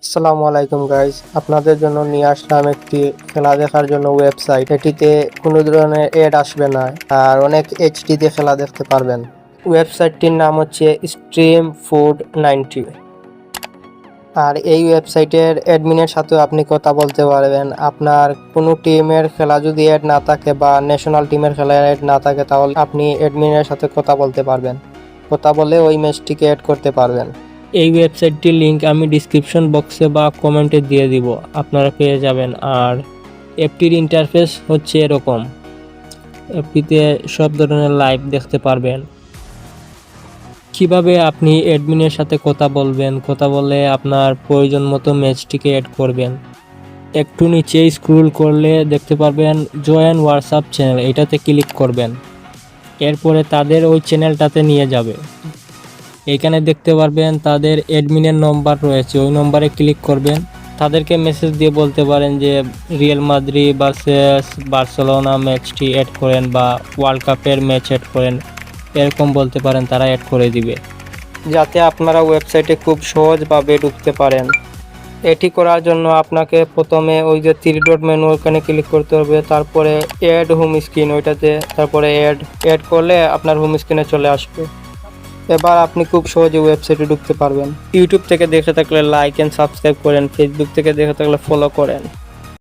আসসালামু আলাইকুম গাইস, আপনাদের জন্য নিয়ে আসলাম একটি খেলা দেখার জন্য ওয়েবসাইট। এটিতে কোনো ধরনের এড আসবে না আর অনেক এইচডিতে খেলা দেখতে পারবেন। ওয়েবসাইটটির নাম হচ্ছে স্ট্রিম ফুড 90। আর এই ওয়েবসাইটের অ্যাডমিনের সাথেও আপনি কথা বলতে পারবেন। আপনার কোনো টিমের খেলা যদি অ্যাড না থাকে বা ন্যাশনাল টিমের খেলা অ্যাড না থাকে, তাহলে আপনি অ্যাডমিনের সাথে কথা বলতে পারবেন। কথা বলে ওই ম্যাচটিকে অ্যাড করতে পারবেন। এই ওয়েবসাইটটির লিংক আমি ডিসক্রিপশন বক্সে বা কমেন্টে দিয়ে দিব, আপনারা পেয়ে যাবেন। আর অ্যাপটির ইন্টারফেস হচ্ছে এরকম। অ্যাপটিতে সব ধরনের লাইভ দেখতে পারবেন। কিভাবে আপনি অ্যাডমিনের সাথে কথা বলবেন, কথা বলে আপনার প্রয়োজন মতো ম্যাচটিকে অ্যাড করবেন। একটু নিচে স্ক্রল করলে দেখতে পারবেন জয়েন হোয়াটসঅ্যাপ চ্যানেল, এটাতে ক্লিক করবেন। এরপরে তাদের ওই চ্যানেলটাতে নিয়ে যাবে। এখানে দেখতে পারবেন তাদের অ্যাডমিনের নম্বর রয়েছে, ওই নম্বরে ক্লিক করবেন। তাদেরকে মেসেজ দিয়ে বলতে পারেন যে রিয়াল মাদ্রিদ ভার্সেস বার্সেলোনা ম্যাচটি অ্যাড করেন বা ওয়ার্ল্ড কাপের ম্যাচ অ্যাড করেন, এরকম বলতে পারেন, তারা অ্যাড করে দিবে। যাতে আপনারা ওয়েবসাইটে খুব সহজভাবে ঢুকতে পারেন। এটি করার জন্য আপনাকে প্রথমে ওই যে 3 ডট মেনু, ওখানে ক্লিক করতে হবে। তারপরে অ্যাড হোম স্ক্রিন, ওইটাতে তারপরে অ্যাড করলে আপনার হোম স্ক্রিনে চলে আসবে। এবার আপনি খুব সহজে ওয়েবসাইটে ঢুকতে পারবেন। ইউটিউব থেকে দেখে থাকলে লাইক এন্ড সাবস্ক্রাইব করেন, ফেসবুক থেকে দেখে থাকলে ফলো করেন।